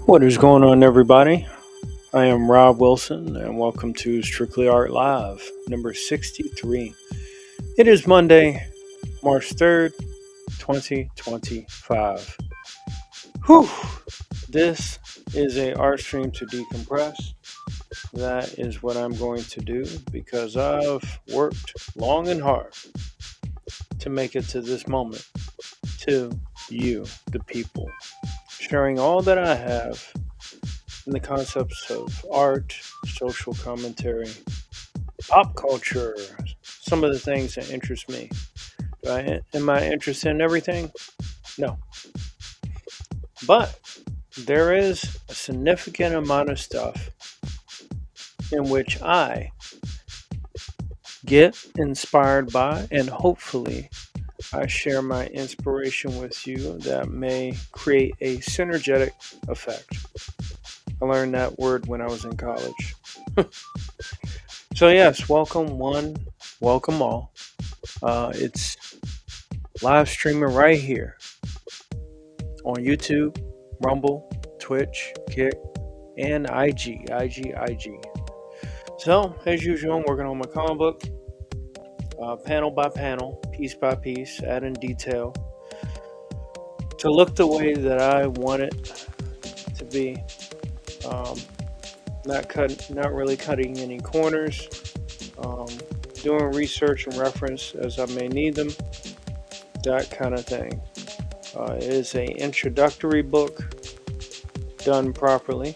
What is going on, everybody? I am Rob Wilson, and welcome to Strictly Art Live, number 63. It is Monday, March 3rd, 2025. Whew! This is a art stream to decompress. That is what I'm going to do because I've worked long and hard to make it to this moment, to you, the people, sharing all that I have in the concepts of art, social commentary, pop culture, some of the things that interest me. Am I interested in everything? No. But there is a significant amount of stuff in which I get inspired by, and hopefully I share my inspiration with you that may create a synergetic effect. I learned that word when I was in college. So yes, welcome one, welcome all. It's live streaming right here on YouTube, Rumble, Twitch, Kick, and IG. So, as usual, I'm working on my comic book, panel by panel, piece by piece, adding detail to look the way that I want it to be. Not really cutting any corners. Doing research and reference as I may need them. That kind of thing. It is an introductory book done properly.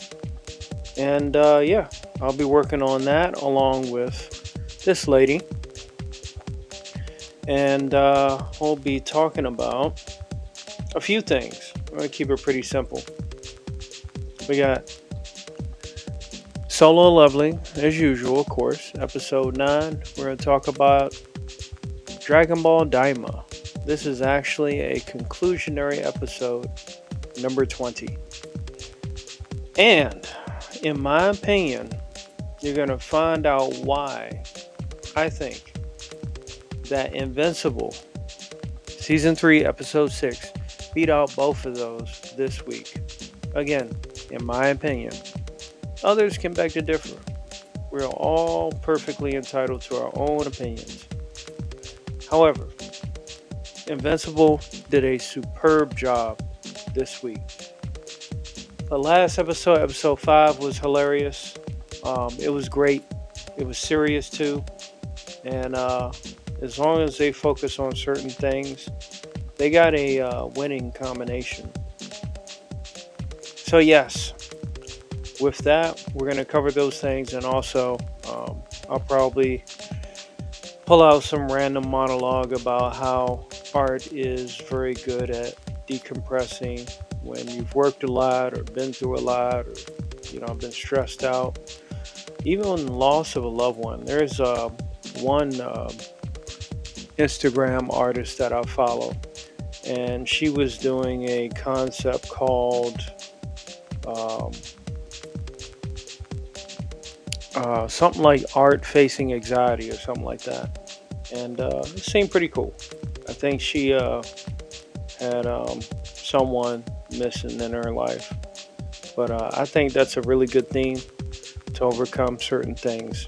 And I'll be working on that along with this lady. And we'll be talking about a few things. I'm going to keep it pretty simple. We got Solo Lovely, as usual, of course, episode 9. We're going to talk about Dragon Ball Daima. This is actually a conclusionary episode, number 20. And, in my opinion, you're going to find out why I think that Invincible, Season 3, Episode 6, beat out both of those this week. Again, in my opinion. Others can beg to differ. We're all perfectly entitled to our own opinions. However, Invincible did a superb job this week. The last episode, episode 5, was hilarious. It was great. It was serious too. And as long as they focus on certain things, they got a winning combination. So yes, with that, we're going to cover those things, and also I'll probably pull out some random monologue about how art is very good at decompressing when you've worked a lot or been through a lot or been stressed out, even loss of a loved one. There's one Instagram artist that I follow, and she was doing a concept called something like art facing anxiety or something like that, and it seemed pretty cool. I think she had someone missing in her life, but I think that's a really good theme to overcome certain things.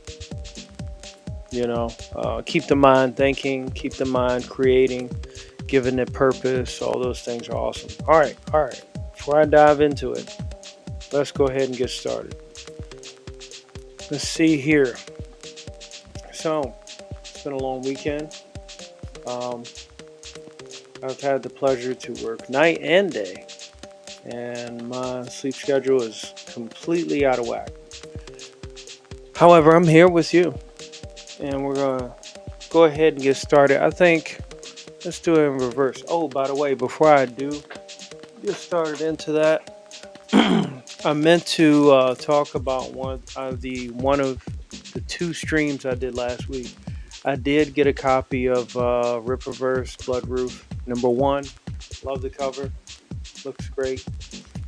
Keep the mind thinking, keep the mind creating, giving it purpose. All those things are awesome. All right. Before I dive into it, let's go ahead and get started. Let's see here. So, it's been a long weekend. I've had the pleasure to work night and day, and my sleep schedule is completely out of whack. However, I'm here with you, and we're going to go ahead and get started. I think let's do it in reverse. Oh, by the way, before I do get started into that, I meant to talk about one of the 2 streams I did last week. I did get a copy of Rippaverse Blood Roof #1. Love the cover. Looks great.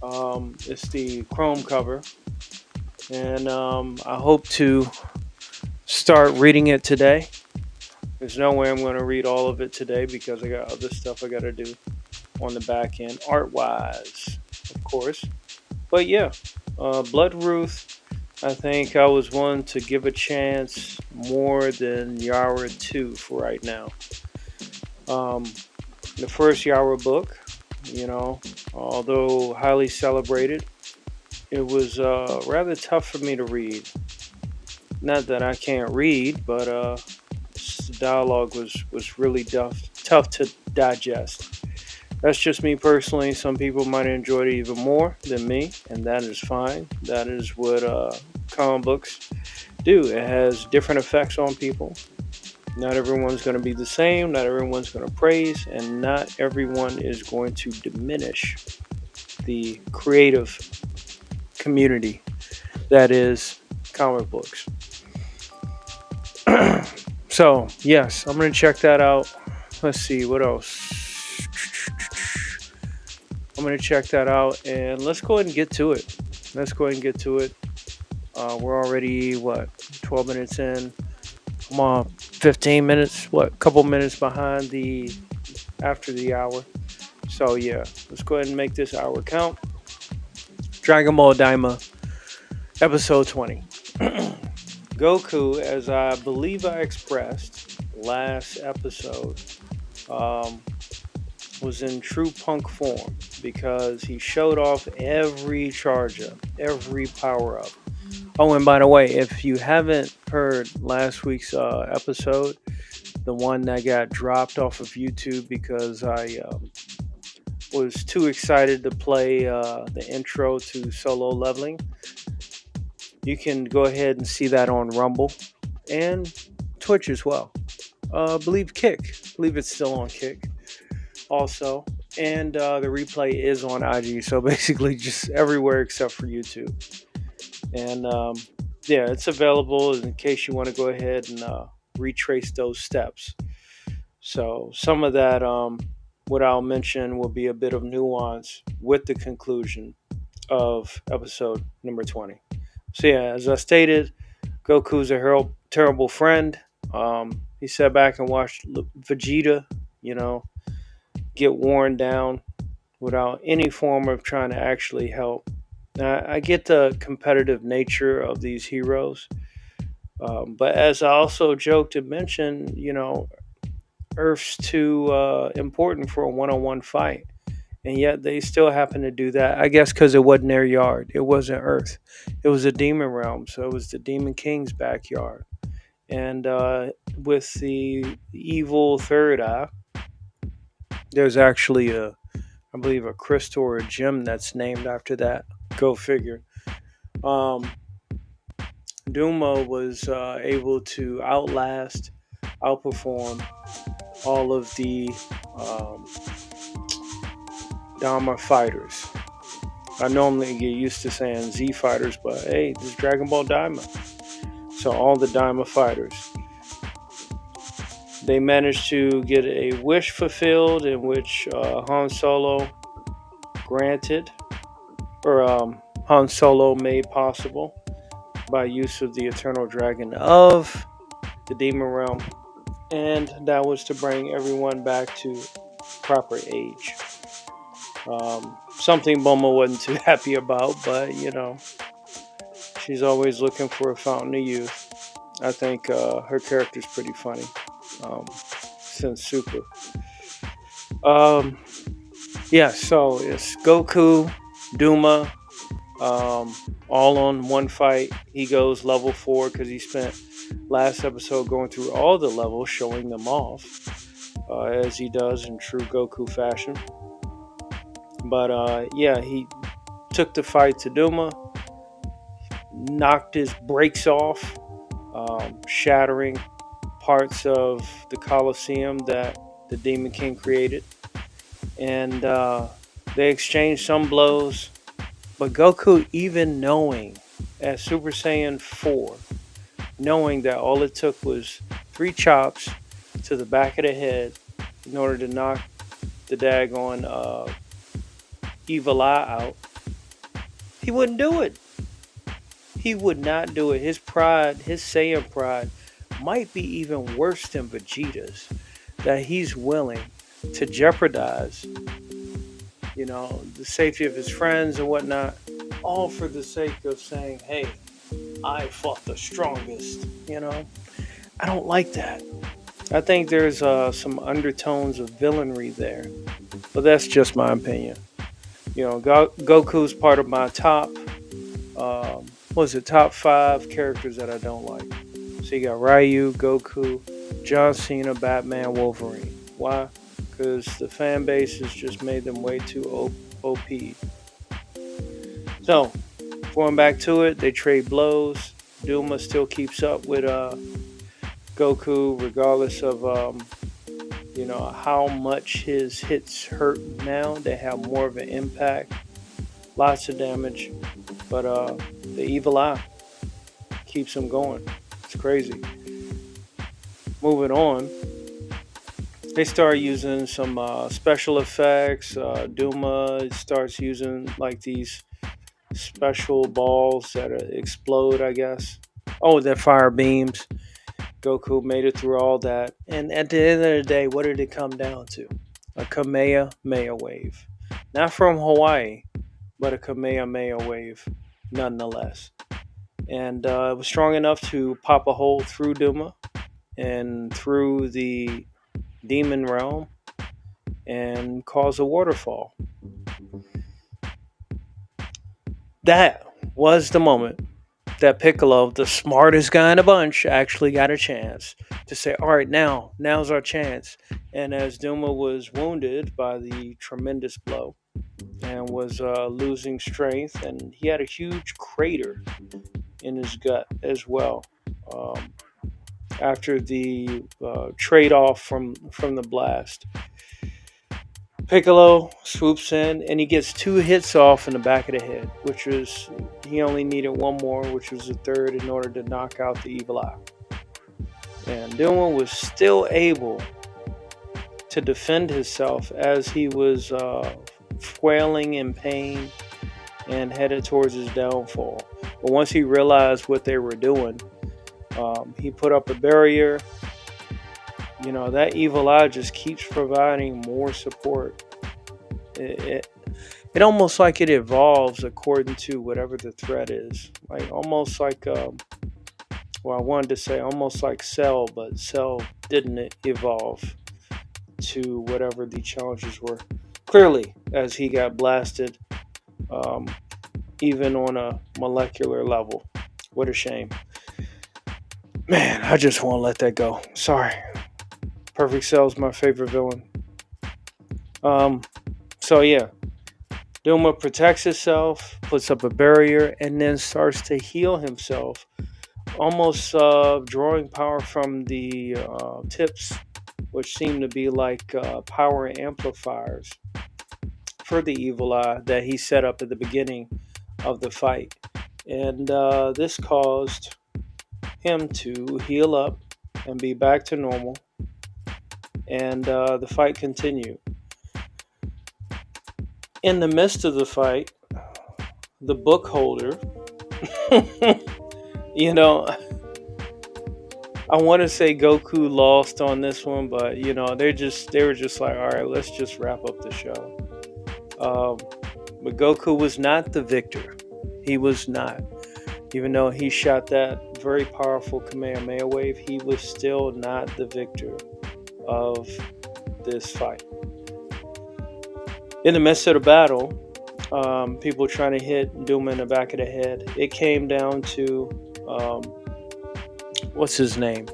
It's the chrome cover. And I hope to start reading it today. There's no way I'm going to read all of it today because I got other stuff I got to do on the back end, art-wise, of course. But yeah, Blood Ruth, I think I was one to give a chance more than Yara 2 for right now. Um, the first Yara book, you know, although highly celebrated, it was rather tough for me to read. Not that I can't read, but the dialogue was really tough to digest. That's just me personally. Some people might enjoy it even more than me, and that is fine. That is what comic books do. It has different effects on people. Not everyone's going to be the same. Not everyone's going to praise, and not everyone is going to diminish the creative community that is comic books. So, yes, I'm going to check that out. Let's see, what else? I'm going to check that out, and let's go ahead and get to it. We're already, 12 minutes in. I'm on 15 minutes, couple minutes behind after the hour. So, yeah, let's go ahead and make this hour count. Dragon Ball Daima, episode 20. Goku, as I believe I expressed last episode, was in true punk form because he showed off every charge up, every power up. Oh, and by the way, if you haven't heard last week's episode, the one that got dropped off of YouTube because I was too excited to play the intro to Solo Leveling, you can go ahead and see that on Rumble and Twitch as well. I believe it's still on Kick also. And the replay is on IG. So basically just everywhere except for YouTube. And yeah, it's available in case you want to go ahead and retrace those steps. So some of that, what I'll mention will be a bit of nuance with the conclusion of episode number 20. So yeah, as I stated, Goku's a terrible friend. He sat back and watched Vegeta, get worn down without any form of trying to actually help. Now, I get the competitive nature of these heroes, but as I also joked and mentioned, Earth's too important for a one-on-one fight. And yet they still happen to do that. I guess because it wasn't their yard. It wasn't Earth. It was a demon realm. So it was the Demon King's backyard. And with the evil third eye, there's actually I believe a crystal or a gem that's named after that. Go figure. Duma was able to outperform all of the Dharma fighters. I normally get used to saying Z fighters, but hey, this is Dragon Ball Daima. So all the Daima fighters, they managed to get a wish fulfilled in which Han Solo made possible by use of the Eternal Dragon of the Demon Realm, and that was to bring everyone back to proper age. Something Bulma wasn't too happy about, but she's always looking for a fountain of youth. I think her character's pretty funny since Super. Yeah, so it's Goku, Duma, all on one fight. He goes level 4 because he spent last episode going through all the levels, showing them off, as he does in true Goku fashion. But yeah, he took the fight to Duma, knocked his brakes off, shattering parts of the Colosseum that the Demon King created. And they exchanged some blows. But Goku, even knowing at Super Saiyan 4, knowing that all it took was 3 chops to the back of the head in order to knock the daggone Evil Eye out, he wouldn't do it. He would not do it. His pride, his Saiyan pride, might be even worse than Vegeta's, that he's willing to jeopardize, the safety of his friends and whatnot, all for the sake of saying, hey, I fought the strongest. I don't like that. I think there's some undertones of villainry there, but that's just my opinion. Goku's part of my top, top 5 characters that I don't like. So you got Ryu, Goku, John Cena, Batman, Wolverine. Why? Because the fan base has just made them way too OP. So, going back to it, they trade blows. Duma still keeps up with Goku, regardless of how much his hits hurt now. They have more of an impact, lots of damage, but the evil eye keeps him going. It's crazy. Moving on, they start using some special effects. Duma starts using like these special balls that explode, I guess. Oh, they're fire beams. Goku made it through all that. And at the end of the day, what did it come down to? A Kamehameha wave. Not from Hawaii, but a Kamehameha wave nonetheless. And it was strong enough to pop a hole through Duma and through the demon realm and cause a waterfall. That was the moment that Piccolo, the smartest guy in the bunch, actually got a chance to say, all right, now's our chance. And as Duma was wounded by the tremendous blow and was losing strength, and he had a huge crater in his gut as well after the trade-off from the blast. Piccolo swoops in and he gets 2 hits off in the back of the head, which was, he only needed 1 more, which was the 3rd, in order to knock out the evil eye. And Duma was still able to defend himself as he was flailing in pain and headed towards his downfall. But once he realized what they were doing, he put up a barrier. That evil eye just keeps providing more support. It almost like it evolves according to whatever the threat is. Like almost like, I wanted to say almost like Cell, but Cell didn't evolve to whatever the challenges were. Clearly, as he got blasted, even on a molecular level. What a shame. Man, I just won't let that go. Sorry. Perfect Cell's my favorite villain. So yeah, Duma protects himself, puts up a barrier, and then starts to heal himself, almost drawing power from the tips, which seem to be like power amplifiers for the evil eye that he set up at the beginning of the fight. And this caused him to heal up and be back to normal. And the fight continued. In the midst of the fight, the book holder, I want to say Goku lost on this one, but they were just like, all right, let's just wrap up the show. But Goku was not the victor. He was not. Even though he shot that very powerful Kamehameha wave, he was still not the victor of this fight. In the midst of the battle, people trying to hit Duma in the back of the head. It came down to what's his name?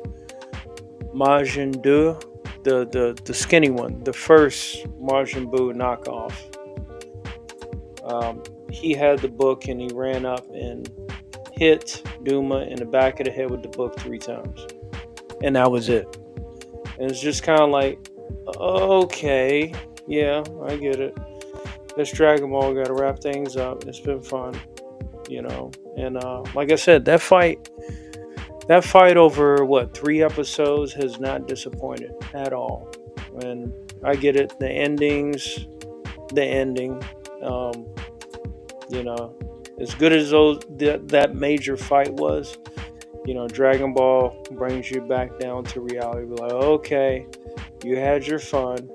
Majin Buu, the skinny one, the first Majin Buu knockoff. He had the book and he ran up and hit Duma in the back of the head with the book 3 times, and that was it. And it's just kind of like, okay, yeah, I get it. This Dragon Ball got to wrap things up. It's been fun, And like I said, that fight over 3 episodes has not disappointed at all. And I get it. The ending, as good as that major fight was, Dragon Ball brings you back down to reality. We're like, okay, you had your fun,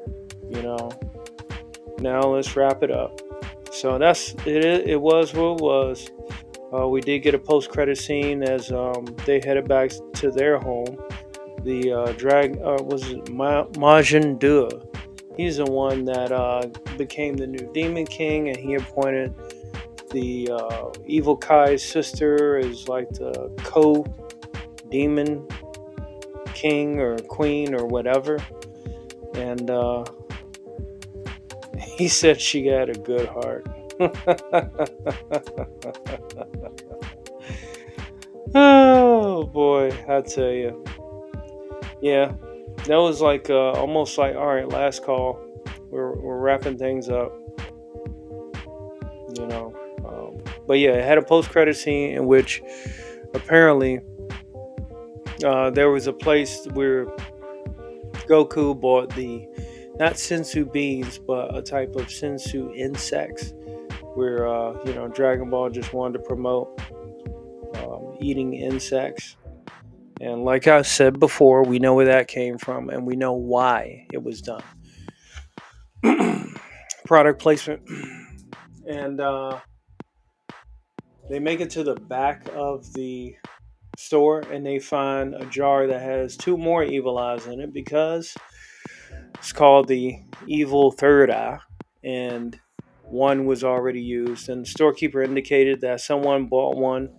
now let's wrap it up. So it was what it was. We did get a post-credit scene as they headed back to their home. The was it Majin Dua. He's the one that became the new Demon King, and he appointed the Evil Kai's sister as like the co-demon king or queen or whatever. And he said she had a good heart. Oh boy, I tell you. Yeah, that was like almost like, all right, last call. We're wrapping things up, you know. But yeah, it had a post credit scene in which apparently there was a place where Goku bought the not sensu beans, but a type of sensu insects, where Dragon Ball just wanted to promote eating insects. And like I said before, we know where that came from, and we know why it was done. Product placement, and they make it to the back of the store, and they find a jar that has two more evil eyes in it because it's called the evil third eye, and one was already used. And the storekeeper indicated that someone bought one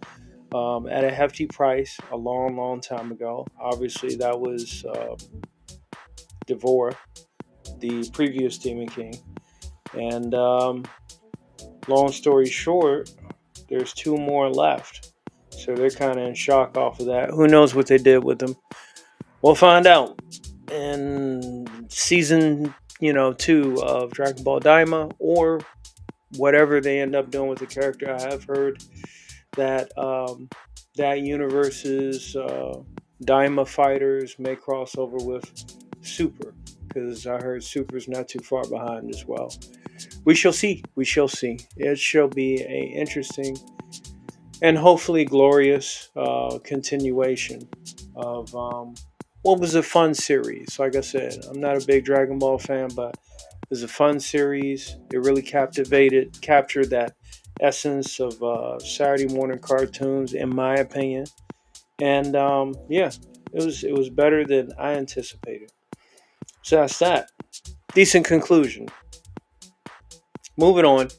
at a hefty price a long, long time ago. Obviously, that was Devore, the previous Demon King. And long story short, there's two more left. So they're kind of in shock off of that. Who knows what they did with them? We'll find out in season, 2 of Dragon Ball Daima, or whatever they end up doing with the character. I have heard that that universe's Daima fighters may cross over with Super, because I heard Super's not too far behind as well. We shall see. We shall see. It shall be a interesting and hopefully glorious continuation of what was a fun series. Like I said, I'm not a big Dragon Ball fan, but it was a fun series. It really captured that essence of Saturday morning cartoons, in my opinion. And yeah, it was better than I anticipated. So that's that. Decent conclusion. Moving on,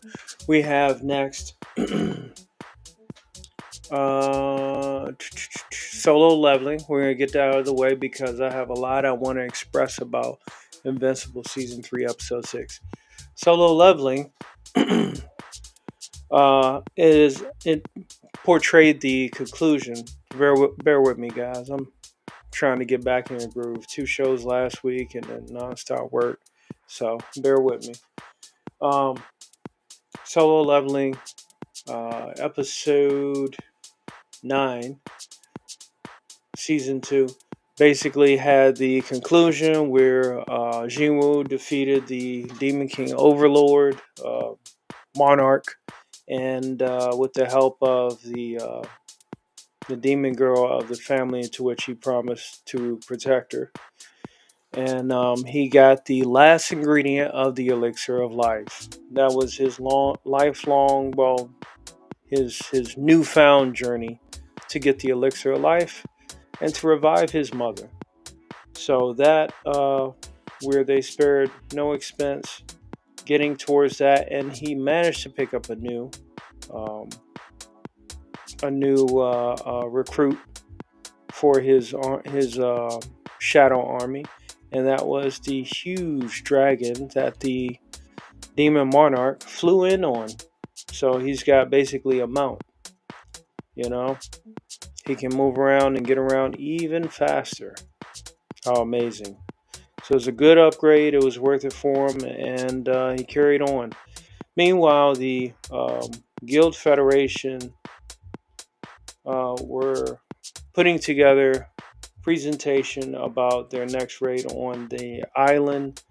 we have next solo leveling. We're going to get that out of the way because I have a lot I want to express about Invincible Season 3, Episode 6. Solo leveling it portrayed the conclusion. Bear with me, guys. I'm trying to get back in the groove. 2 shows last week and then nonstop work. So bear with me. Solo leveling, episode 9, season 2, basically had the conclusion where Jinwoo defeated the Demon King Overlord, Monarch, and with the help of the demon girl of the family into which he promised to protect her. And he got the last ingredient of the elixir of life. That was his lifelong, well, his newfound journey to get the elixir of life and to revive his mother. So that where they spared no expense getting towards that, and he managed to pick up a new recruit for his shadow army, and that was the huge dragon that the demon monarch flew in on. So he's got basically a mount. He can move around and get around even faster. How amazing. So it was a good upgrade. It was worth it for him, and he carried on. Meanwhile, the Guild Federation were putting together presentation about their next raid on the island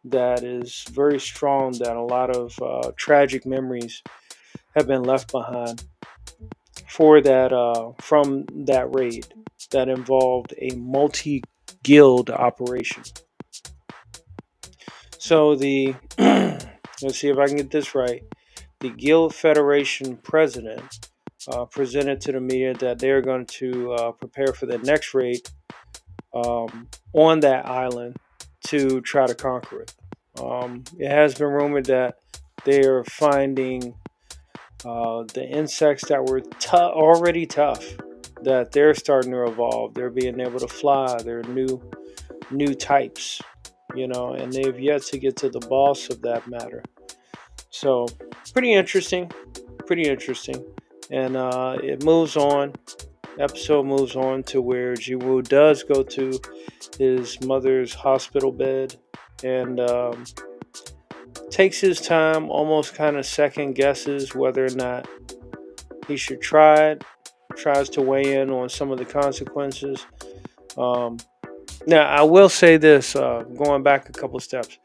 that is very strong, that a lot of tragic memories have been left behind for that from that raid that involved a multi-guild operation. So the let's see if I can get this right. the Guild Federation president presented to the media that they're going to prepare for the next raid on that island to try to conquer it. It has been rumored that they are finding the insects that were already tough, that they're starting to evolve. They're being able to fly. They're new types, and they've yet to get to the boss of that matter. So pretty interesting, pretty interesting, and it moves on. Episode moves on to where Jiwoo does go to his mother's hospital bed and takes his time, almost kind of second guesses whether or not he should try it, tries to weigh in on some of the consequences. Um, Now, I will say this, going back a couple steps.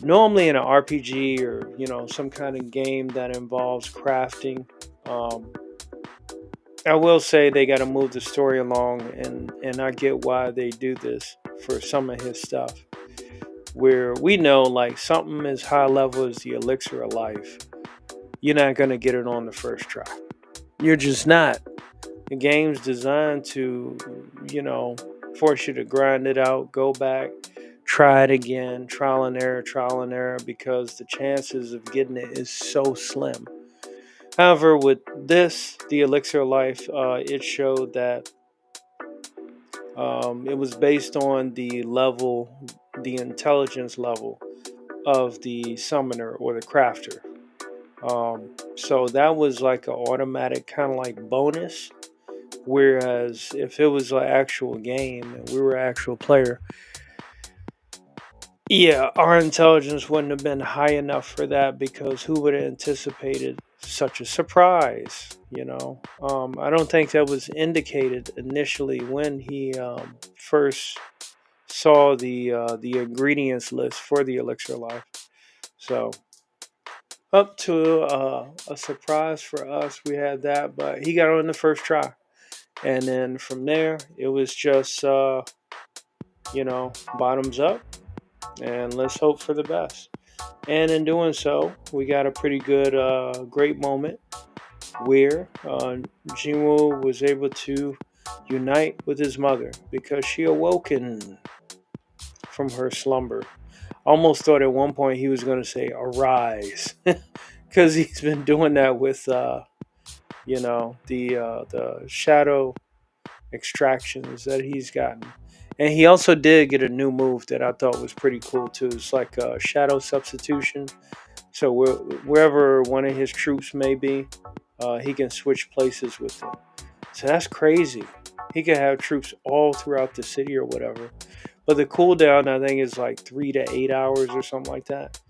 Normally in an RPG or, some kind of game that involves crafting, um, I will say they got to move the story along, and I get why they do this for some of his stuff. Where we know, like, something as high level as the elixir of life, you're not going to get it on the first try. You're just not. The game's designed to, force you to grind it out, go back, try it again, trial and error, because the chances of getting it is so slim. However, with this, the Elixir of Life, it showed that it was based on the intelligence level of the summoner or the crafter. So that was like an automatic kind of like bonus. Whereas if it was an actual game and we were an actual player, yeah, our intelligence wouldn't have been high enough for that because who would have anticipated such a surprise? I don't think that was indicated initially when he first saw the ingredients list for the elixir of life. So up to a surprise for us, we had that, but he got on the first try, and then from there it was just bottoms up, and let's hope for the best. And in doing so, we got a pretty good, great moment where Jinwoo was able to unite with his mother because she awoken from her slumber. Almost thought at one point he was going to say arise, because he's been doing that with the shadow extractions that he's gotten. And he also did get a new move that I thought was pretty cool too. It's like a shadow substitution. So wherever one of his troops may be, he can switch places with them. So that's crazy. He can have troops all throughout the city or whatever. But the cooldown, I think, is like 3 to 8 hours or something like that.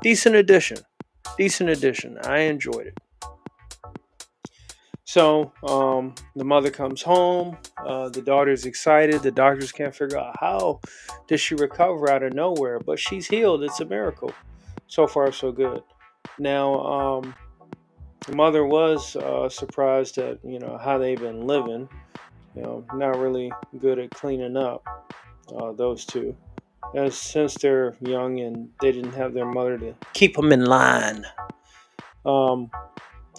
Decent addition. I enjoyed it. So the mother comes home. The daughter's excited. The doctors can't figure out how does she recover out of nowhere. But she's healed. It's a miracle. So far, so good. Now, the mother was surprised at how they've been living. Not really good at cleaning up, those two. As since they're young and they didn't have their mother to keep them in line.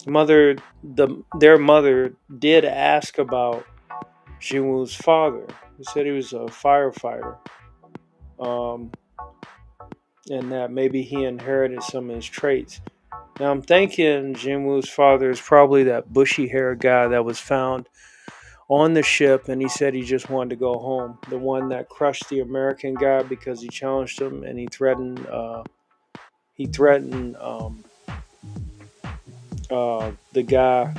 Their mother did ask about Jinwoo's father. He said he was a firefighter, and that maybe he inherited some of his traits. Now I'm thinking Jinwoo's father is probably that bushy-haired guy that was found on the ship, and he said he just wanted to go home. The one that crushed the American guy because he challenged him and he threatened. The guy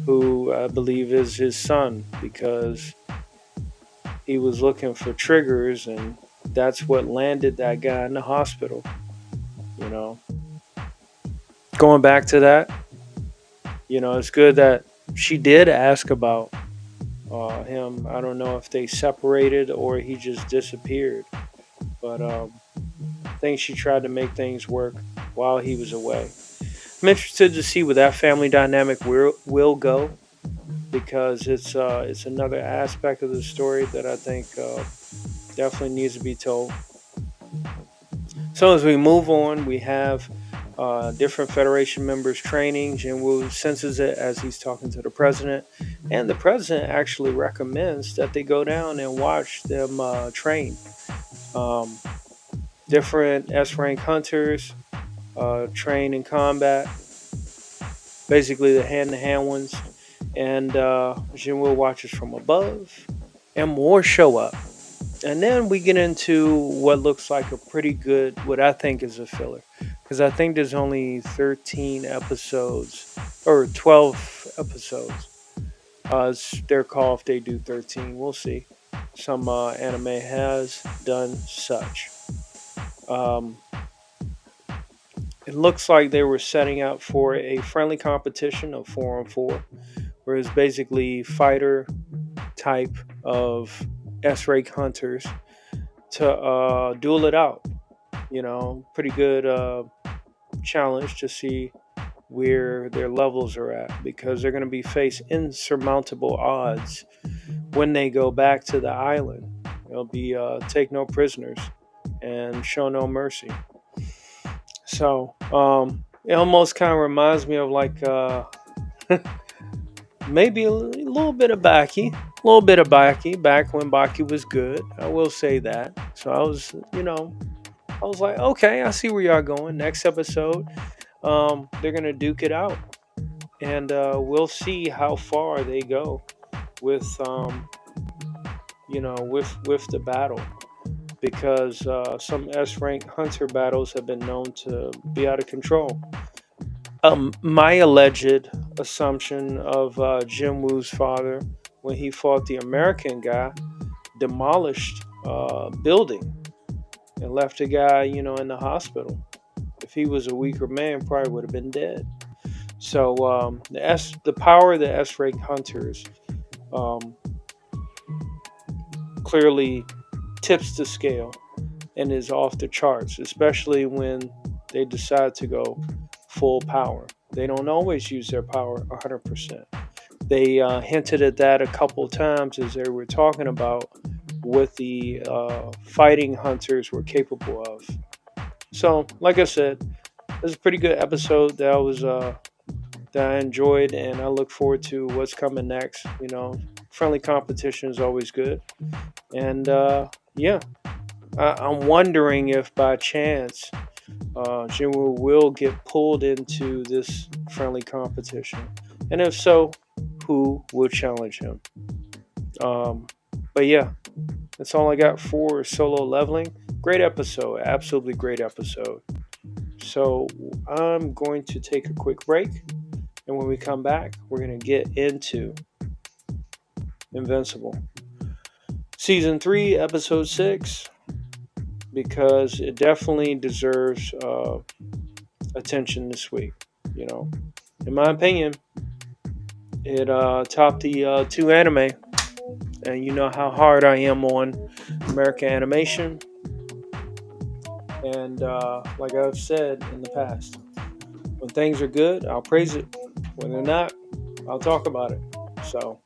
who I believe is his son because he was looking for triggers, and that's what landed that guy in the hospital. You know, going back to that, it's good that she did ask about him. I don't know if they separated or he just disappeared, but I think she tried to make things work while he was away. I'm interested to see where that family dynamic will go, because it's another aspect of the story that I think definitely needs to be told. So as we move on, we have different Federation members training. Jinwoo senses it as he's talking to the president, and the president actually recommends that they go down and watch them train. Um, Different S rank hunters train in combat, basically the hand to hand ones, and Jinwoo watches from above, and more show up. And then we get into what looks like a pretty good, what I think is a filler. Because I think there's only 13 episodes, or 12 episodes. It's their call if they do 13. We'll see. Some anime has done such. Um, it looks like they were setting out for a friendly competition of 4 on 4, where it's basically fighter type of S-rank hunters to duel it out. Pretty good challenge to see where their levels are at, because they're going to be face insurmountable odds when they go back to the island. They'll be take no prisoners and show no mercy. So it almost kind of reminds me of like maybe a little bit of Baki. A little bit of Baki back when Baki was good. I will say that. So I was like, okay, I see where y'all going. Next episode, they're gonna duke it out, and we'll see how far they go with, with the battle, because some S rank hunter battles have been known to be out of control. My alleged assumption of Jinwoo's father, when he fought the American guy, demolished building and left a guy, in the hospital. If he was a weaker man, probably would have been dead. So the power of the S-rank hunters clearly tips the scale and is off the charts, especially when they decide to go full power. They don't always use their power 100%. They hinted at that a couple times as they were talking about what the fighting hunters were capable of. So, like I said, it was a pretty good episode that I enjoyed, and I look forward to what's coming next. Friendly competition is always good, and I'm wondering if by chance Jinwoo will get pulled into this friendly competition, and if so, who will challenge him? But yeah, that's all I got for Solo Leveling. Great episode, absolutely great episode. So I'm going to take a quick break, and when we come back, we're going to get into Invincible Season 3, Episode 6, because it definitely deserves attention this week. In my opinion, it topped the 2 anime, and you know how hard I am on American animation. And like I've said in the past, when things are good, I'll praise it. When they're not, I'll talk about it. So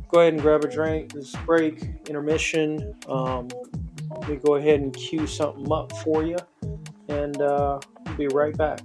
go ahead and grab a drink. This break, intermission. Let me go ahead and cue something up for you, and be right back.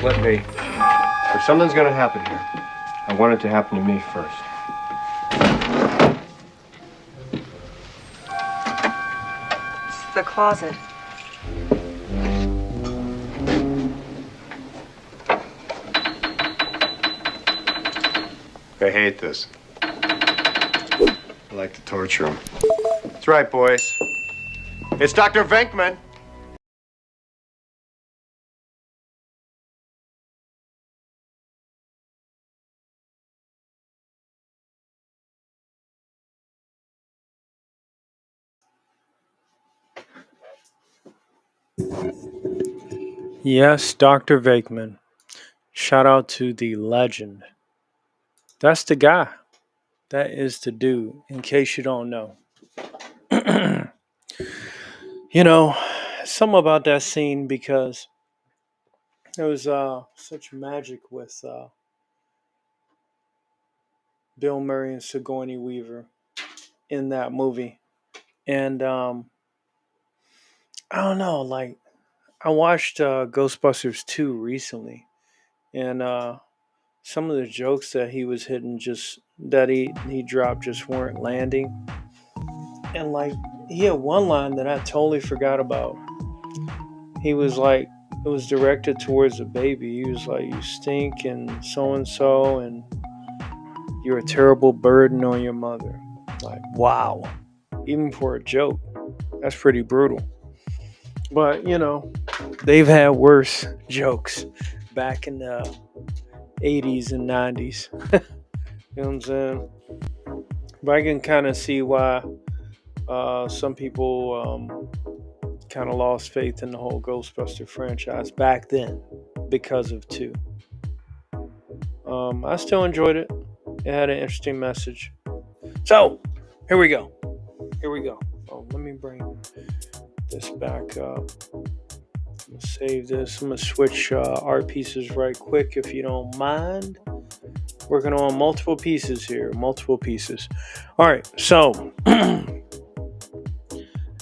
let me. If something's gonna happen here, I want it to happen to me first. It's the closet. I hate this. I like to torture him. That's right, boys. It's Dr. Venkman. Yes, Dr. Venkman. Shout out to the legend. That's the guy. That is the dude, in case you don't know. You know, something about that scene because there was such magic with Bill Murray and Sigourney Weaver in that movie. And I don't know, like, I watched Ghostbusters 2 recently. And some of the jokes that he was hitting just that he dropped just weren't landing. And like he had one line that I totally forgot about. He was like, it was directed towards a baby. He was like, "You stink and so, and you're a terrible burden on your mother." Like, wow. Even for a joke, that's pretty brutal. But, you know, they've had worse jokes back in the 80s and 90s. You know what I'm saying? But I can kind of see why some people kind of lost faith in the whole Ghostbuster franchise back then because of 2. I still enjoyed it. It had an interesting message. So, here we go. Oh, let me bring this back up. I'm going to save this. I'm going to switch art pieces right quick if you don't mind. Working on multiple pieces here. All right, so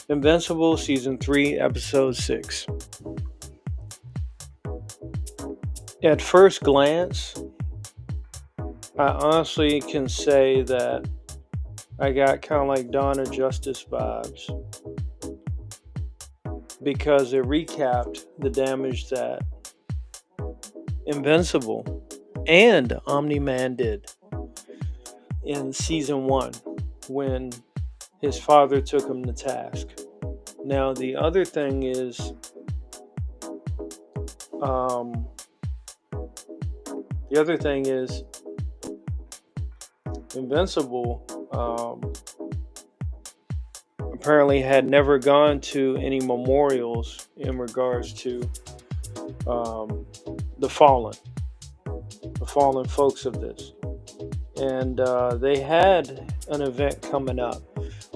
Invincible Season 3, Episode 6. At first glance, I honestly can say that I got kind of like Dawn of Justice vibes because it recapped the damage that Invincible and Omni-Man did in Season 1 when his father took him to task. Now, the other thing is, Invincible apparently had never gone to any memorials in regards to the fallen folks of this. And they had an event coming up.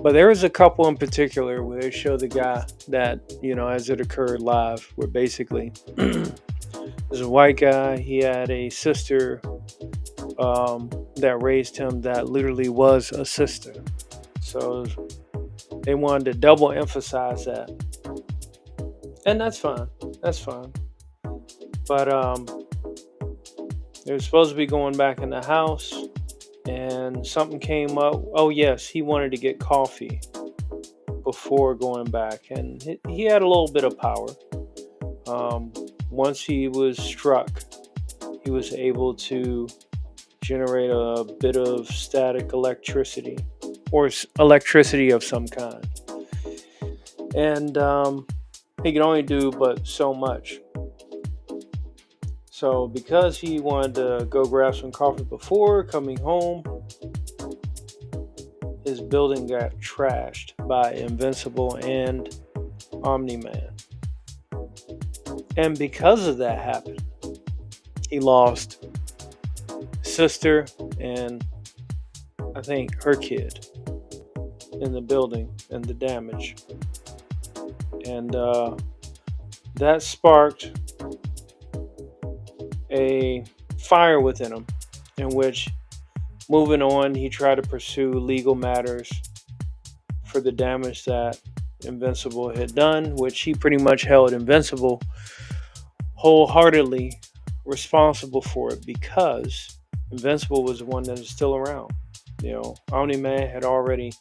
But there was a couple in particular where they show the guy that, you know, as it occurred live, where basically there's a white guy, he had a sister that raised him that literally was a sister. So they wanted to double emphasize that. And that's fine. But they were supposed to be going back in the house and something came up. Oh yes, he wanted to get coffee before going back, and he had a little bit of power. Once he was struck, he was able to generate a bit of static electricity, or electricity of some kind, and he could only do but so much. So because he wanted to go grab some coffee before coming home, his building got trashed by Invincible and Omni-Man. And because of that happened, he lost his sister and I think her kid in the building and the damage. And that sparked a fire within him, in which, moving on, he tried to pursue legal matters for the damage that Invincible had done, which he pretty much held Invincible wholeheartedly responsible for it because Invincible was the one that is still around. Omni-Man had already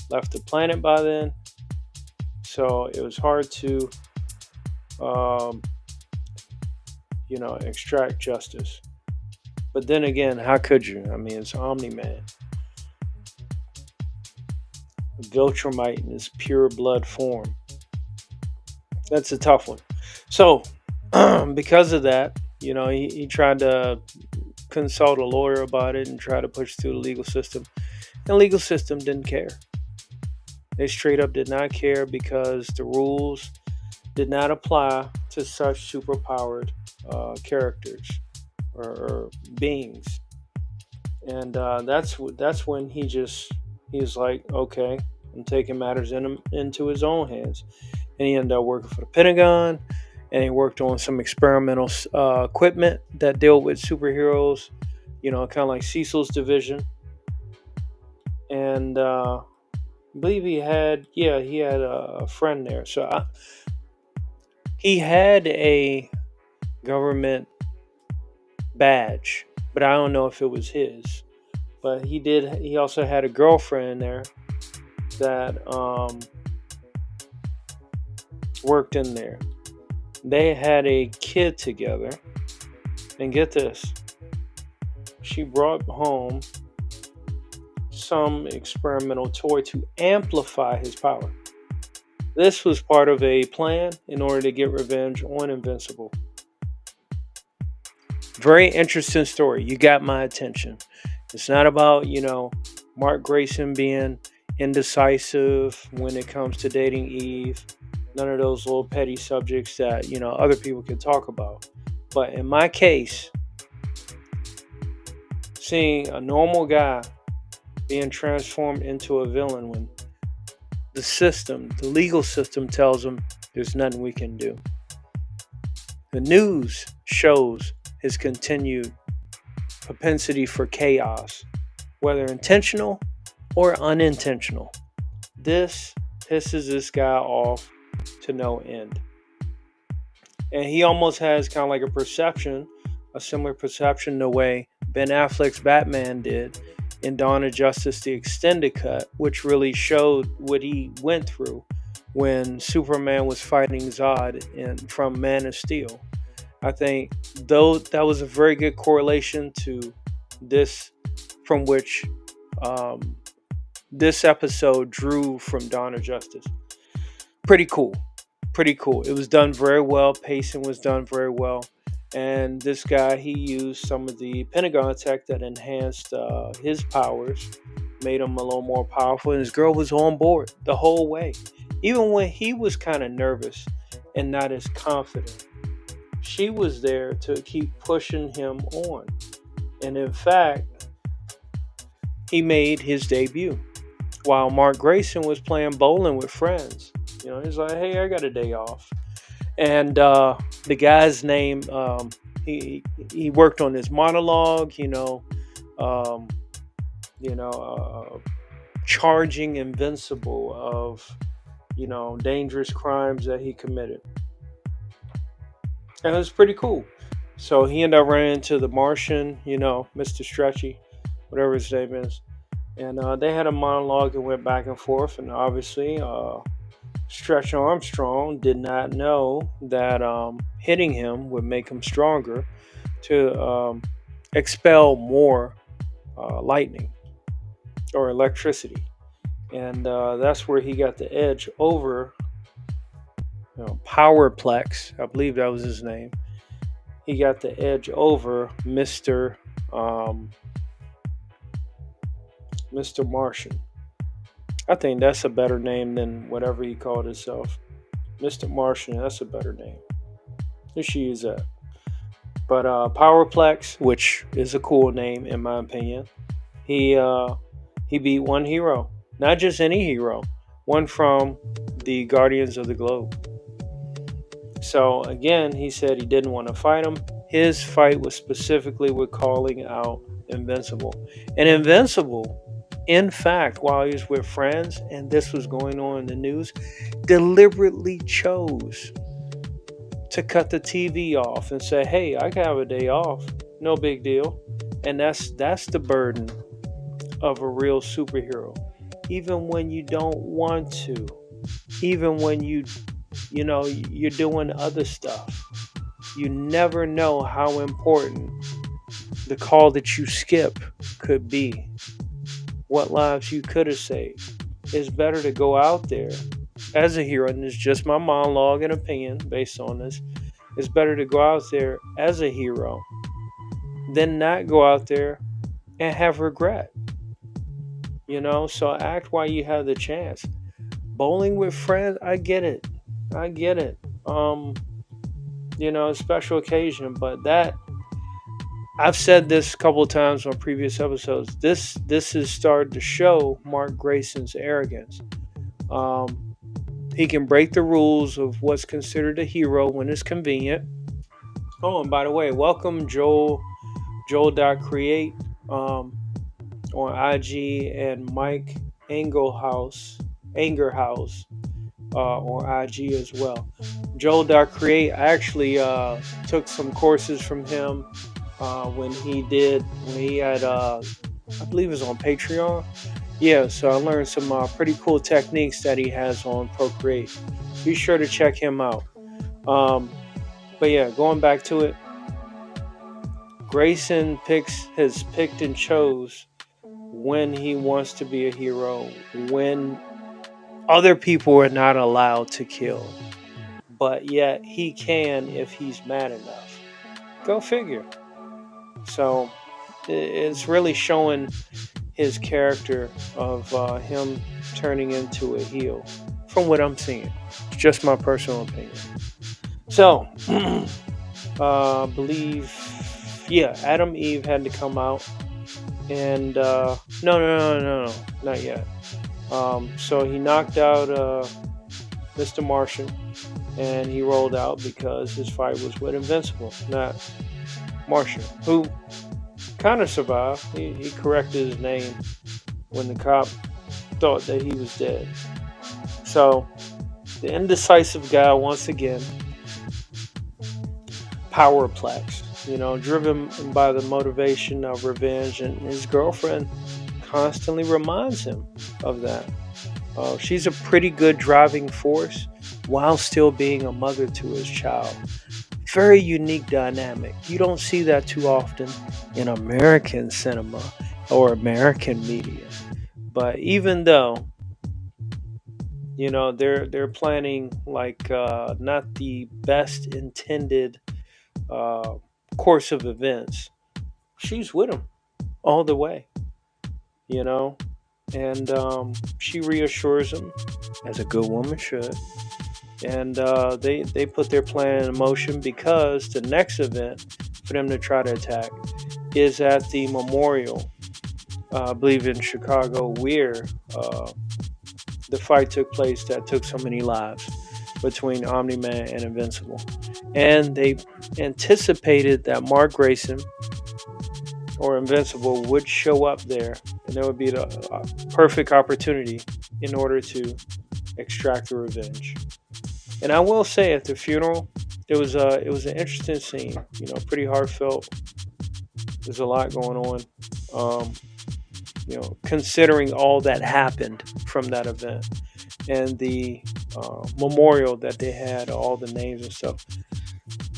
left the planet by then, so it was hard to, um, extract justice. But then again, how could you? I mean, it's Omni-Man. Viltrumite in his pure blood form. That's a tough one. So, because of that, he tried to consult a lawyer about it and try to push through the legal system. And the legal system didn't care. They straight up did not care because the rules did not apply to such superpowered characters or beings. And that's when he was like, okay, I'm taking matters into his own hands. And he ended up working for the Pentagon, and he worked on some experimental equipment that dealt with superheroes, kind of like Cecil's division. And I believe he had a friend there. So he had a government badge, but I don't know if it was his. But he also had a girlfriend there that worked in there. They had a kid together, and get this, she brought home some experimental toy to amplify his power. This was part of a plan in order to get revenge on Invincible. Very interesting story. You got my attention. It's not about, Mark Grayson being indecisive when it comes to dating Eve. None of those little petty subjects that, other people can talk about. But in my case, seeing a normal guy being transformed into a villain when the legal system tells him there's nothing we can do. The news shows his continued propensity for chaos, whether intentional or unintentional. This pisses this guy off to no end. And he almost has kind of like a similar perception the way Ben Affleck's Batman did in Dawn of Justice, the extended cut, which really showed what he went through when Superman was fighting Zod from Man of Steel. I think, though, that was a very good correlation to this, from which this episode drew from Dawn of Justice. Pretty cool. It was done very well. Pacing was done very well. And this guy, he used some of the Pentagon tech that enhanced his powers, made him a little more powerful. And his girl was on board the whole way. Even when he was kind of nervous and not as confident, she was there to keep pushing him on. And in fact, he made his debut while Mark Grayson was playing bowling with friends. He's like, hey, I got a day off. And the guy's name, he worked on his monologue, charging Invincible of, dangerous crimes that he committed. And it was pretty cool. So he ended up running into the Martian, Mr. Stretchy, whatever his name is. And they had a monologue and went back and forth. And obviously, Stretch Armstrong did not know that hitting him would make him stronger to expel more lightning or electricity. And that's where he got the edge over Powerplex. I believe that was his name. He got the edge over Mr. Martian. I think that's a better name than whatever he called himself. Mr. Martian, that's a better name. You should use that. But Powerplex, which is a cool name in my opinion, he beat one hero. Not just any hero. One from the Guardians of the Globe. So again, he said he didn't want to fight him. His fight was specifically with calling out Invincible. And Invincible, in fact, while he was with friends and this was going on in the news, deliberately chose to cut the TV off and say, "Hey, I can have a day off. No big deal." And that's the burden of a real superhero. Even when you don't want to, even when you're doing other stuff, you never know how important the call that you skip could be. What lives you could have saved. It's better to go out there as a hero, and it's just my monologue and opinion based on this. It's better to go out there as a hero than not go out there and have regret. So act while you have the chance. Bowling with friends, I get it. I get it. Special occasion, but that I've said this a couple of times on previous episodes. This has started to show Mark Grayson's arrogance. He can break the rules of what's considered a hero when it's convenient. Oh, and by the way, welcome Joel.create on IG, and Mike Angerhouse on IG as well. Joel.create, I actually took some courses from him when he had I believe it was on Patreon. Yeah, so I learned some pretty cool techniques that he has on Procreate. Be sure to check him out. But yeah, going back to it, Grayson has picked and chose when he wants to be a hero, when other people are not allowed to kill, but yet he can if he's mad enough. Go figure. So it's really showing his character of him turning into a heel from what I'm seeing. It's just my personal opinion. So, believe, Adam Eve had to come out, and no, not yet. So he knocked out Mr. Martian, and he rolled out because his fight was with Invincible, not Martian, who kind of survived. He corrected his name when the cop thought that he was dead. So the indecisive guy once again, powerplex, driven by the motivation of revenge, and his girlfriend constantly reminds him of that. She's a pretty good driving force while still being a mother to his child. Very unique dynamic. You don't see that too often in American cinema or American media. But even though, they're planning like not the best intended course of events, she's with him all the way, and she reassures him, as a good woman should. And they put their plan in motion because the next event for them to try to attack is at the memorial, I believe in Chicago, where the fight took place that took so many lives between Omni-Man and Invincible. And they anticipated that Mark Grayson or Invincible would show up there, and there would be a perfect opportunity in order to extract the revenge. And I will say, at the funeral, it was an interesting scene. Pretty heartfelt. There's a lot going on. Considering all that happened from that event, and the memorial that they had, all the names and stuff.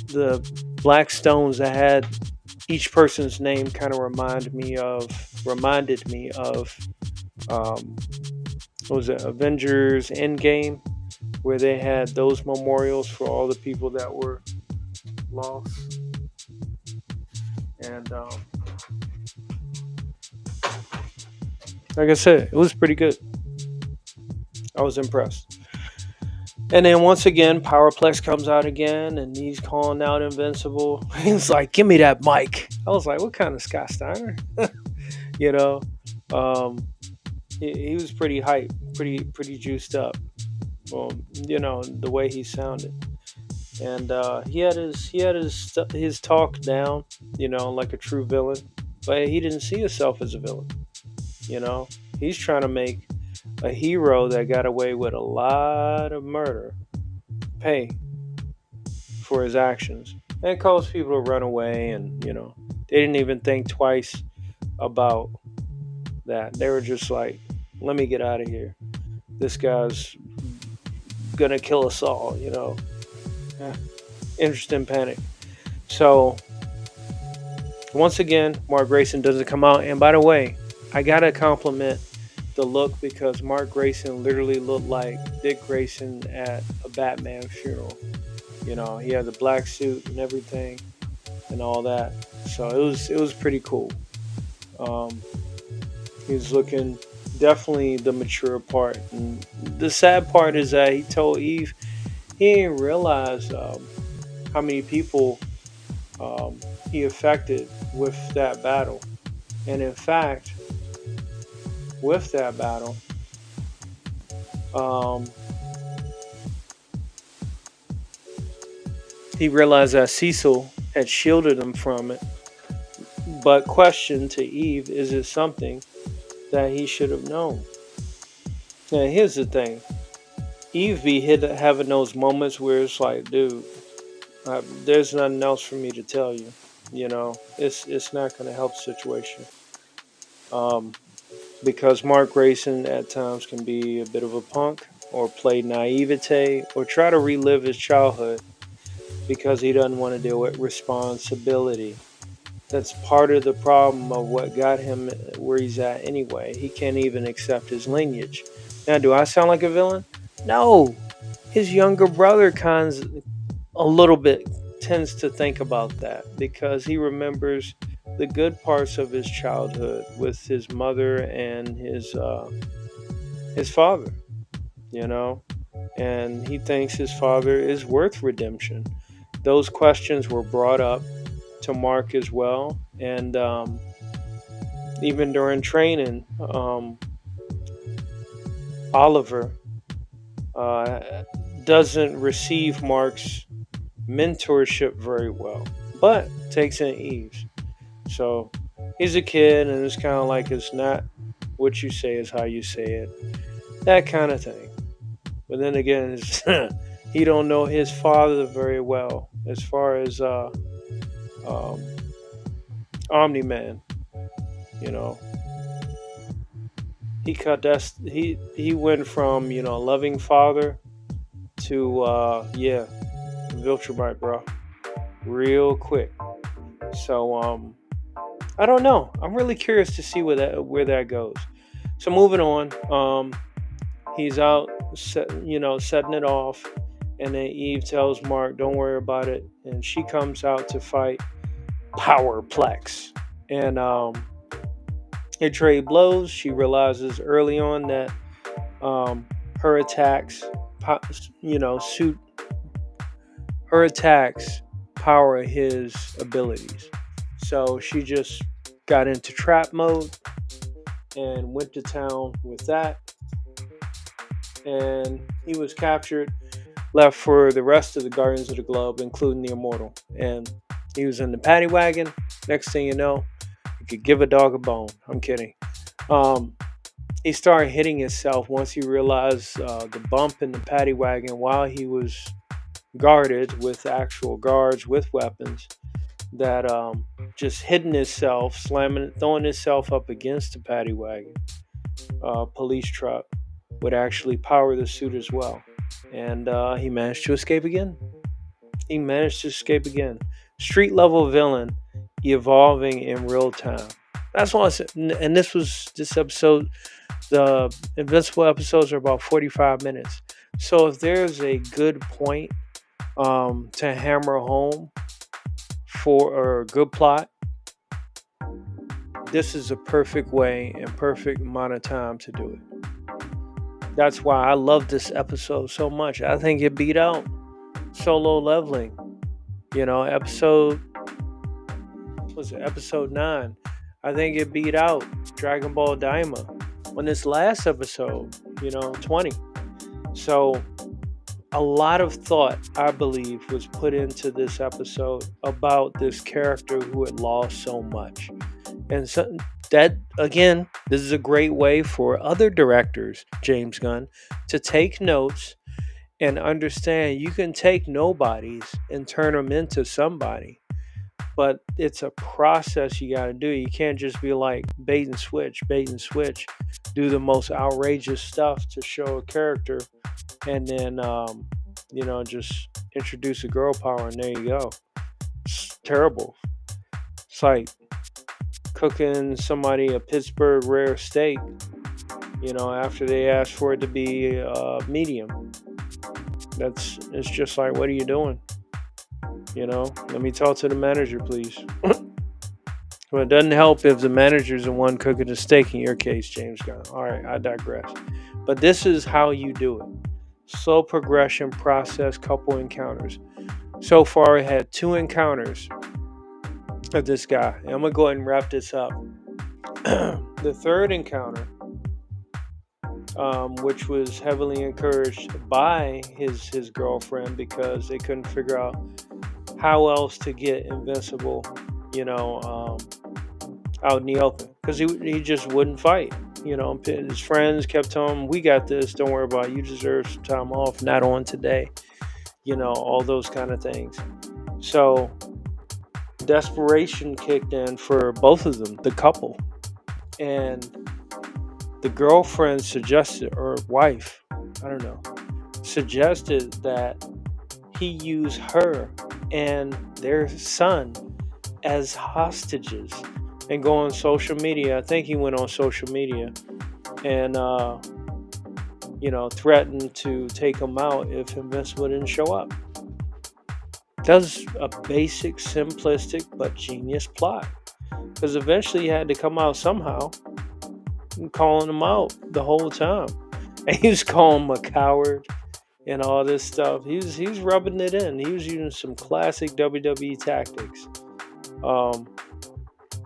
The black stones that had each person's name kind of reminded me of what was it, Avengers Endgame, where they had those memorials for all the people that were lost. And like I said, it was pretty good. I was impressed. And then once again, Powerplex comes out again, and he's calling out Invincible. He's like, "Give me that mic." I was like, "What kind of Scott Steiner?" He was pretty hyped, pretty juiced up. The way he sounded, and he had his talk down, like a true villain, but he didn't see himself as a villain. He's trying to make a hero that got away with a lot of murder pay for his actions. And it caused people to run away, and they didn't even think twice about that. They were just like, let me get out of here. This guy's gonna kill us all, Yeah. Interesting panic. So once again, Mark Grayson doesn't come out. And by the way, I gotta compliment the look, because Mark Grayson literally looked like Dick Grayson at a Batman funeral. He had the black suit and everything and all that. So it was pretty cool. He was looking definitely the mature part. And the sad part is that he told Eve he didn't realize how many people he affected with that battle. And in fact, with that battle, he realized that Cecil had shielded him from it, but questioned to Eve, is it something that he should have known? Now, here's the thing. Eve be having those moments where it's like, dude, there's nothing else for me to tell you. It's not going to help the situation. Because Mark Grayson at times can be a bit of a punk, or play naivete, or try to relive his childhood because he doesn't want to deal with responsibility. That's part of the problem of what got him where he's at anyway. He can't even accept his lineage. Now, do I sound like a villain? No. His younger brother a little bit tends to think about that, because he remembers the good parts of his childhood with his mother and his father, and he thinks his father is worth redemption. Those questions were brought up to Mark as well, and even during training, Oliver doesn't receive Mark's mentorship very well, but takes in Eve's. So he's a kid, and it's kind of like, it's not what you say is how you say it, that kind of thing. But then again, he don't know his father very well as far as Omni-Man. He went from loving father to Viltrumite, bro, real quick. So I don't know. I'm really curious to see where that goes. So moving on, he's out, setting it off, and then Eve tells Mark, "Don't worry about it," and she comes out to fight Powerplex, and they trade blows. She realizes early on that her attacks, her attacks power his abilities. So she just got into trap mode and went to town with that. And he was captured, left for the rest of the Guardians of the Globe, including the Immortal. And he was in the paddy wagon. Next thing you know, he could give a dog a bone. I'm kidding. He started hitting himself once he realized the bump in the paddy wagon while he was guarded with actual guards with weapons, that just hitting himself, throwing himself up against the paddy wagon police truck would actually power the suit as well. And he managed to escape again. Street level villain evolving in real time. That's what I said. And this episode, the Invincible episodes are about 45 minutes. So if there's a good point to hammer home for a good plot, this is a perfect way and perfect amount of time to do it. That's why I love this episode so much. I think it beat out Solo Leveling. Episode 9. I think it beat out Dragon Ball Daima on this last episode, 20. So a lot of thought, I believe, was put into this episode about this character who had lost so much. And so that, again, this is a great way for other directors, James Gunn, to take notes and understand you can take nobodies and turn them into somebody, but it's a process you got to do. You can't just be like bait and switch, do the most outrageous stuff to show a character, and then just introduce a girl power, and there you go. It's terrible. It's like cooking somebody a Pittsburgh rare steak, after they ask for it to be medium. It's just like, what are you doing? Let me talk to the manager, please. Well, it doesn't help if the manager's the one cooking the steak in your case, James Gunn. All right, I digress. But this is how you do it. Slow progression process, couple encounters. So far, I had 2 encounters of this guy. And I'm going to go ahead and wrap this up. The third encounter, which was heavily encouraged by his girlfriend because they couldn't figure out how else to get Invincible, out in the open, because he just wouldn't fight. His friends kept telling him, "We got this. Don't worry about it. You deserve some time off. Not on today." All those kind of things. So desperation kicked in for both of them, the couple, and the girlfriend suggested, or wife, I don't know, suggested that he use her and their son as hostages and go on social media. I think he went on social media and threatened to take him out if Invincible didn't show up. That's a basic, simplistic, but genius plot, because eventually he had to come out somehow, and calling him out the whole time, and he was calling him a coward and all this stuff. He was rubbing it in. He was using some classic WWE tactics.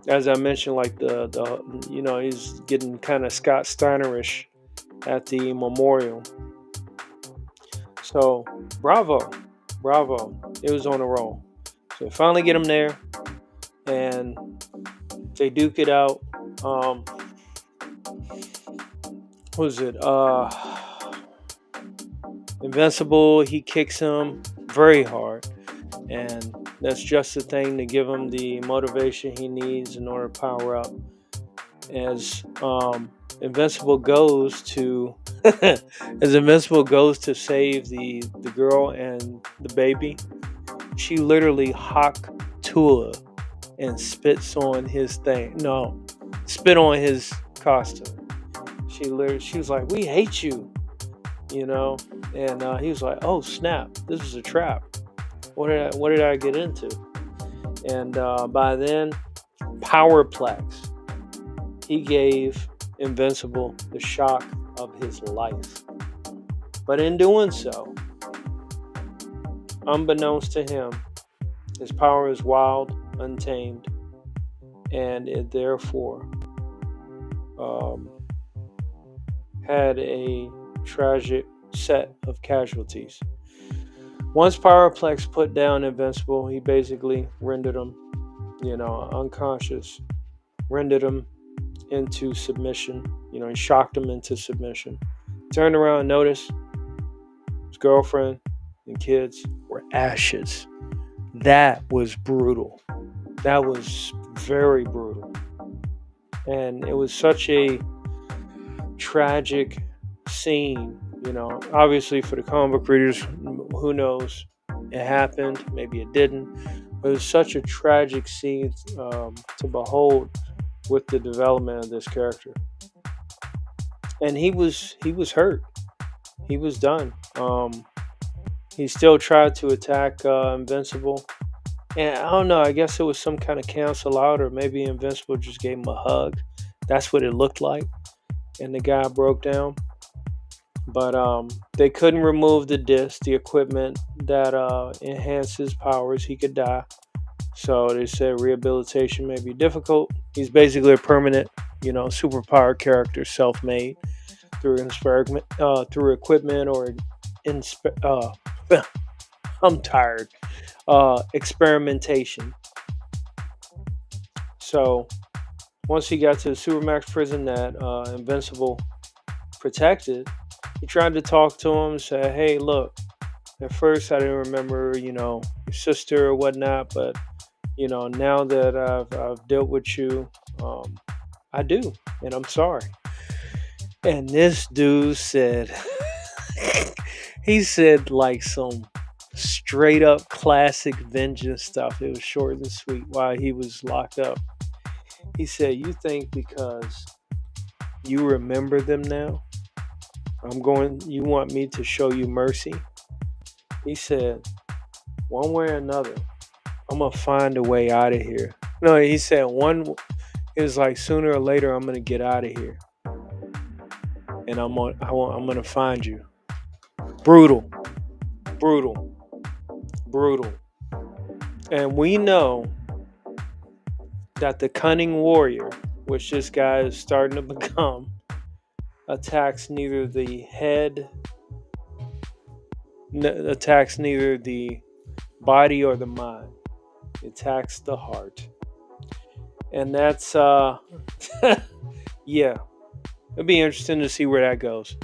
As I mentioned, like he's getting kind of Scott Steinerish at the memorial. So bravo, it was on a roll. So they finally get him there, and they duke it out. What was it? Invincible, he kicks him very hard, and that's just the thing to give him the motivation he needs in order to power up. As Invincible goes to save the girl and the baby, she literally Hawk Tua and spit on his costume. She was like, "We hate you," and he was like, "Oh snap, this is a trap. What did I get into?" And by then, Powerplex, he gave Invincible the shock of his life. But in doing so, unbeknownst to him, his power is wild, untamed, and it therefore had a tragic set of casualties. Once Powerplex put down Invincible, he basically rendered him, unconscious, rendered him into submission. He shocked him into submission. Turned around and noticed his girlfriend and kids were ashes. That was brutal. That was very brutal. And it was such a tragic scene, obviously for the comic book readers, who knows, it happened, maybe it didn't, but it was such a tragic scene to behold with the development of this character. And he was hurt. He was done. He still tried to attack Invincible, and I don't know, I guess it was some kind of cancel out, or maybe Invincible just gave him a hug. That's what it looked like, and the guy broke down. But they couldn't remove the disc, the equipment that enhanced his powers. He could die. So they said rehabilitation may be difficult. He's basically a permanent, superpower character, self-made through equipment or I'm tired. Experimentation. So once he got to the Supermax prison that Invincible protected, he tried to talk to him and say, "Hey, look, At first, I didn't remember, your sister or whatnot, but now that I've dealt with you, I do, and I'm sorry. And this dude said, he said like some straight up classic vengeance stuff. It was short and sweet while he was locked up. He said, "You think because you remember them now, you want me to show you mercy?" He said, "One way or another, I'm gonna find a way out of here." No, he said it was like sooner or later I'm gonna get out of here, and I'm gonna find you. Brutal, brutal, brutal. And we know that the cunning warrior, which this guy is starting to become, attacks neither the body or the mind. It attacks the heart. And that's yeah. It'll be interesting to see where that goes.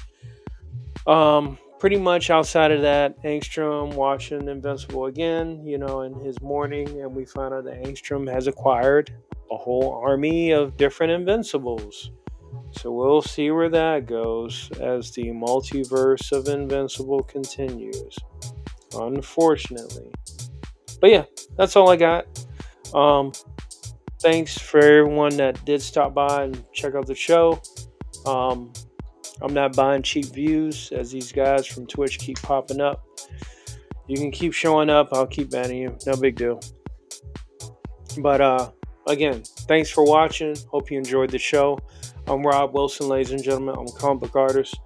Pretty much outside of that, Angstrom watching Invincible again, in his morning, and we find out that Angstrom has acquired a whole army of different Invincibles. So we'll see where that goes as the multiverse of Invincible continues. Unfortunately. But yeah, that's all I got. Thanks for everyone that did stop by and check out the show. I'm not buying cheap views as these guys from Twitch keep popping up. You can keep showing up. I'll keep banning you. No big deal. But again, thanks for watching. Hope you enjoyed the show. I'm Rob Wilson, ladies and gentlemen. I'm a comic book artist.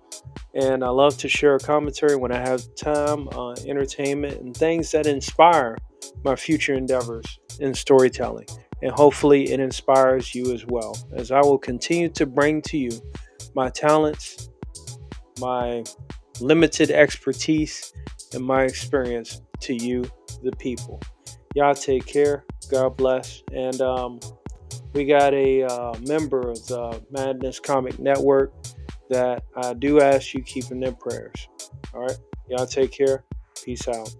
And I love to share a commentary when I have time on entertainment and things that inspire my future endeavors in storytelling. And hopefully it inspires you as well, as I will continue to bring to you my talents, my limited expertise, and my experience to you, the people. Y'all take care. God bless. And we got a member of the Madness Comic Network that I do ask you keep in their prayers. All right? Y'all take care. Peace out.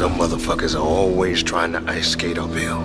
Some motherfuckers are always trying to ice skate uphill.